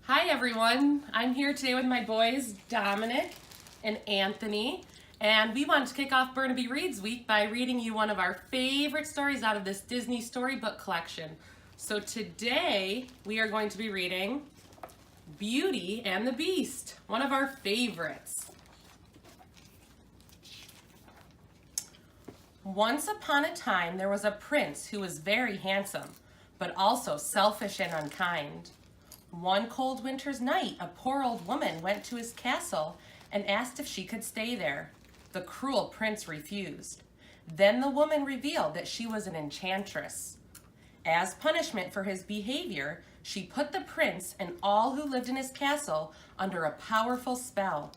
Hi everyone, I'm here today with my boys Dominic and Anthony, and we wanted to kick off Bernabi Reads week by reading you one of our favorite stories out of this Disney storybook collection. So today we are going to be reading Beauty and the Beast, one of our favorites. Once upon a time there was a prince who was very handsome, but also selfish and unkind. One cold winter's night, a poor old woman went to his castle and asked if she could stay there. The cruel prince refused. Then the woman revealed that she was an enchantress. As punishment for his behavior, she put the prince and all who lived in his castle under a powerful spell.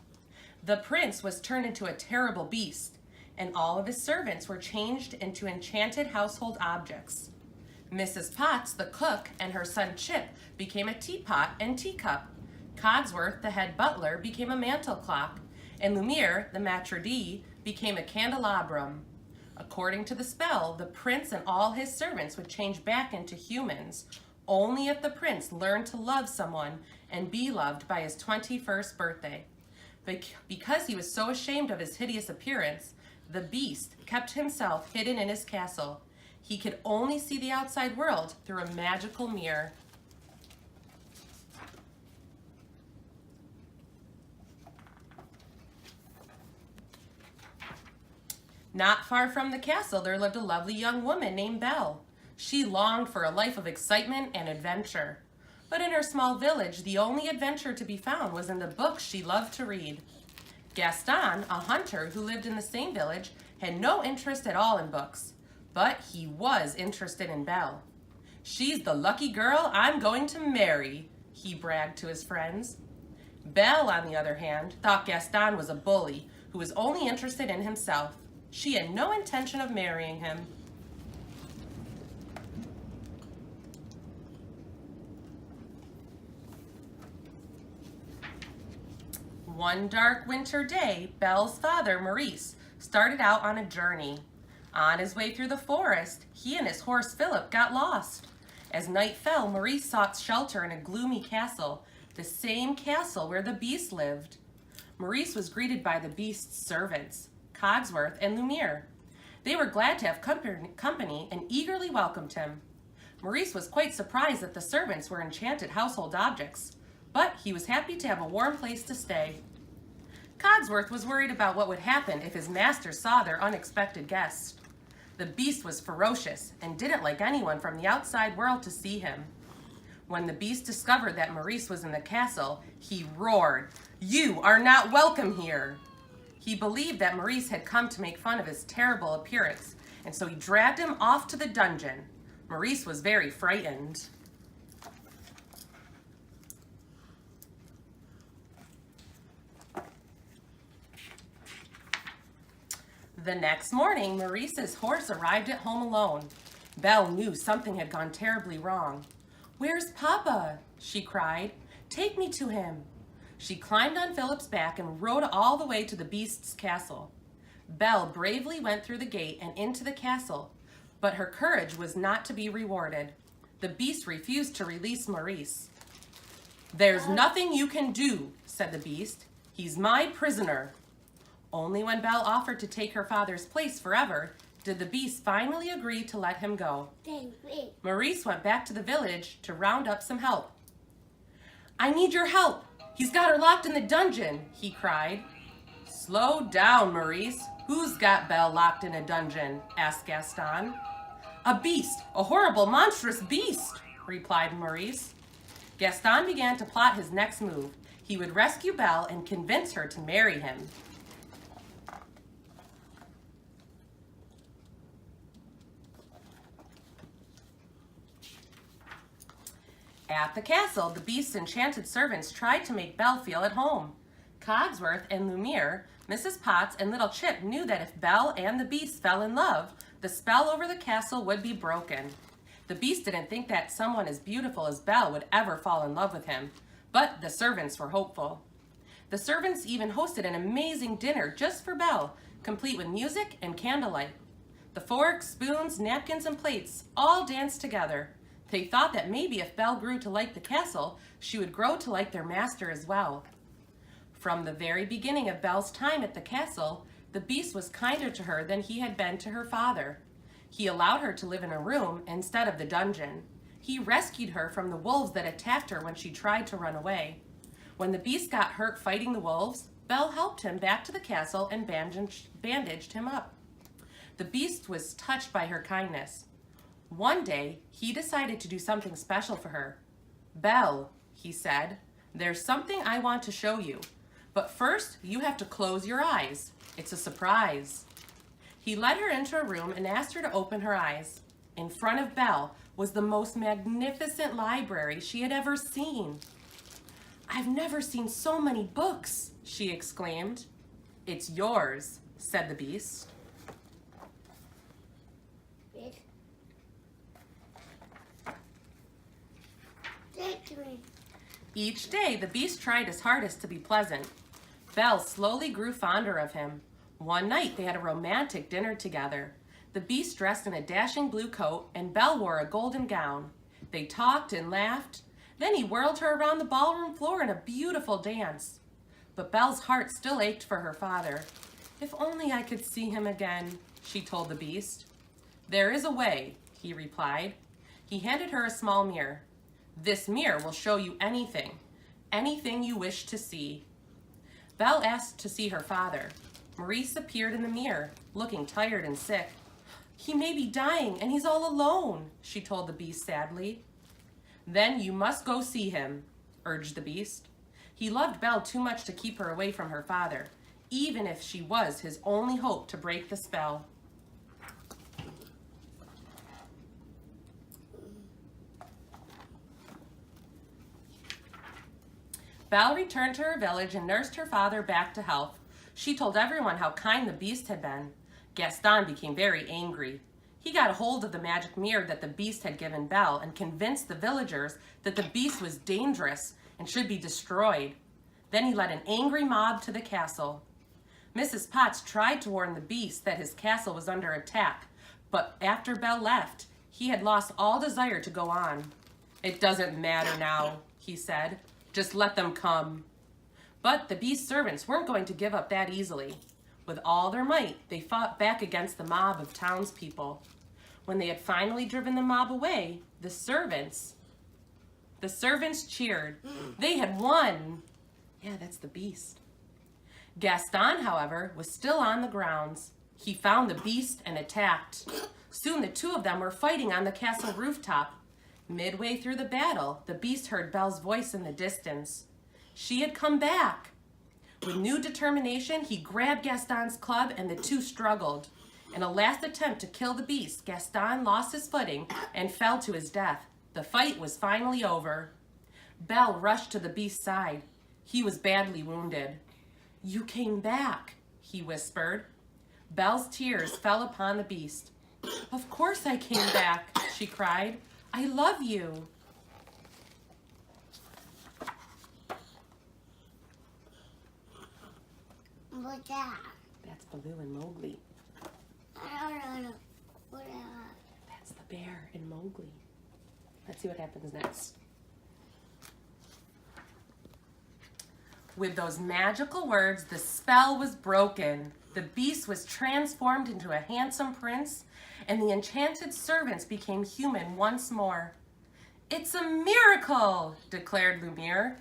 The prince was turned into a terrible beast, and all of his servants were changed into enchanted household objects. Mrs. Potts, the cook, and her son Chip became a teapot and teacup. Cogsworth, the head butler, became a mantel clock, and Lumiere, the maitre d', became a candelabrum. According to the spell, the prince and all his servants would change back into humans, only if the prince learned to love someone and be loved by his 21st birthday. But because he was so ashamed of his hideous appearance, the beast kept himself hidden in his castle. He could only see the outside world through a magical mirror. Not far from the castle, there lived a lovely young woman named Belle. She longed for a life of excitement and adventure. But in her small village, the only adventure to be found was in the books she loved to read. Gaston, a hunter who lived in the same village, had no interest at all in books. But he was interested in Belle. "She's the lucky girl I'm going to marry," he bragged to his friends. Belle, on the other hand, thought Gaston was a bully who was only interested in himself. She had no intention of marrying him. One dark winter day, Belle's father, Maurice, started out on a journey. On his way through the forest, he and his horse Philip got lost. As night fell, Maurice sought shelter in a gloomy castle, the same castle where the beast lived. Maurice was greeted by the beast's servants, Cogsworth and Lumiere. They were glad to have company and eagerly welcomed him. Maurice was quite surprised that the servants were enchanted household objects, but he was happy to have a warm place to stay. Cogsworth was worried about what would happen if his master saw their unexpected guest. The beast was ferocious and didn't like anyone from the outside world to see him. When the beast discovered that Maurice was in the castle, he roared, "You are not welcome here!" He believed that Maurice had come to make fun of his terrible appearance, and so he dragged him off to the dungeon. Maurice was very frightened. The next morning, Maurice's horse arrived at home alone. Belle knew something had gone terribly wrong. "Where's Papa?" she cried. "Take me to him." She climbed on Philip's back and rode all the way to the beast's castle. Belle bravely went through the gate and into the castle, but her courage was not to be rewarded. The beast refused to release Maurice. "There's nothing you can do," said the beast. "He's my prisoner." Only when Belle offered to take her father's place forever did the beast finally agree to let him go. Maurice went back to the village to round up some help. "I need your help. He's got her locked in the dungeon," he cried. "Slow down, Maurice. Who's got Belle locked in a dungeon?" asked Gaston. "A beast, a horrible, monstrous beast," replied Maurice. Gaston began to plot his next move. He would rescue Belle and convince her to marry him. At the castle, the beast's enchanted servants tried to make Belle feel at home. Cogsworth and Lumiere, Mrs. Potts, and little Chip knew that if Belle and the Beast fell in love, the spell over the castle would be broken. The Beast didn't think that someone as beautiful as Belle would ever fall in love with him, but the servants were hopeful. The servants even hosted an amazing dinner just for Belle, complete with music and candlelight. The forks, spoons, napkins, and plates all danced together. They thought that maybe if Belle grew to like the castle, she would grow to like their master as well. From the very beginning of Belle's time at the castle, the Beast was kinder to her than he had been to her father. He allowed her to live in a room instead of the dungeon. He rescued her from the wolves that attacked her when she tried to run away. When the Beast got hurt fighting the wolves, Belle helped him back to the castle and bandaged him up. The Beast was touched by her kindness. One day, he decided to do something special for her. "Belle," he said, "there's something I want to show you. But first, you have to close your eyes. It's a surprise." He led her into a room and asked her to open her eyes. In front of Belle was the most magnificent library she had ever seen. "I've never seen so many books," she exclaimed. "It's yours," said the Beast. Each day, the Beast tried his hardest to be pleasant. Belle slowly grew fonder of him. One night, they had a romantic dinner together. The Beast dressed in a dashing blue coat, and Belle wore a golden gown. They talked and laughed. Then he whirled her around the ballroom floor in a beautiful dance. But Belle's heart still ached for her father. "If only I could see him again," she told the Beast. "There is a way," he replied. He handed her a small mirror. "This mirror will show you anything you wish to see." Belle asked to see her father. Maurice appeared in the mirror, looking tired and sick. "He may be dying, and he's all alone," she told the Beast sadly. "Then you must go see him," urged the Beast. He loved Belle too much to keep her away from her father, even if she was his only hope to break the spell. Belle returned to her village and nursed her father back to health. She told everyone how kind the Beast had been. Gaston became very angry. He got a hold of the magic mirror that the Beast had given Belle and convinced the villagers that the Beast was dangerous and should be destroyed. Then he led an angry mob to the castle. Mrs. Potts tried to warn the Beast that his castle was under attack, but after Belle left, he had lost all desire to go on. "It doesn't matter now," he said. "Just let them come." But the Beast's servants weren't going to give up that easily. With all their might, they fought back against the mob of townspeople. When they had finally driven the mob away, the servants cheered. They had won. Yeah, that's the Beast. Gaston, however, was still on the grounds. He found the Beast and attacked. Soon the two of them were fighting on the castle rooftop. Midway through the battle, the Beast heard Belle's voice in the distance. She had come back. With new determination, he grabbed Gaston's club and the two struggled. In a last attempt to kill the Beast, Gaston lost his footing and fell to his death. The fight was finally over. Belle rushed to the Beast's side. He was badly wounded. "You came back," he whispered. Belle's tears fell upon the Beast. "Of course I came back," she cried. "I love you." What's that? That's Baloo and Mowgli. I don't know. What that? That's the bear and Mowgli. Let's see what happens next. With those magical words, the spell was broken. The Beast was transformed into a handsome prince, and the enchanted servants became human once more. "It's a miracle," declared Lumiere.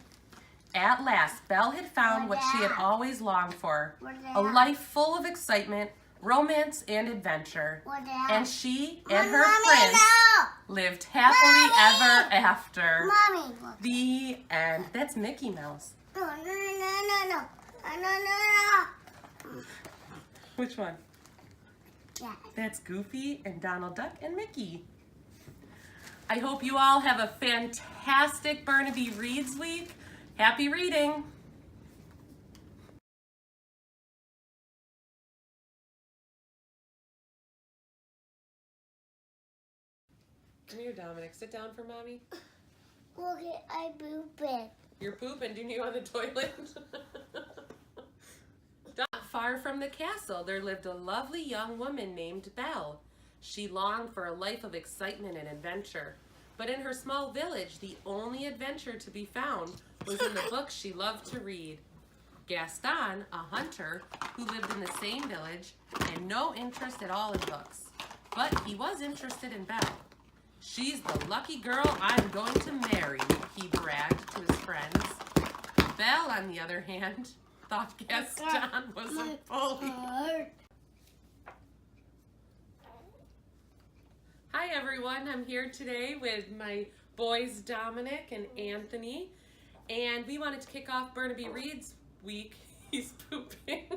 At last, Belle had found what she had always longed for, a life full of excitement, romance, and adventure. And she and her prince lived happily ever after. Mommy, look. The end. That's Mickey Mouse. No. Which one? Yeah. That's Goofy and Donald Duck and Mickey. I hope you all have a fantastic Bernabi Reads week. Happy reading! Come here, Dominic. Sit down for mommy. Look at I pooping. You're pooping. Do you need to go on the toilet? Not far from the castle, there lived a lovely young woman named Belle. She longed for a life of excitement and adventure. But in her small village, the only adventure to be found was in the books she loved to read. Gaston, a hunter who lived in the same village, had no interest at all in books. But he was interested in Belle. "She's the lucky girl I'm going to marry," he bragged to his friends. Belle, on the other hand, thought Gaston was a bully. Hi everyone, I'm here today with my boys Dominic and Anthony, and we wanted to kick off Bernabi Reads week. He's pooping.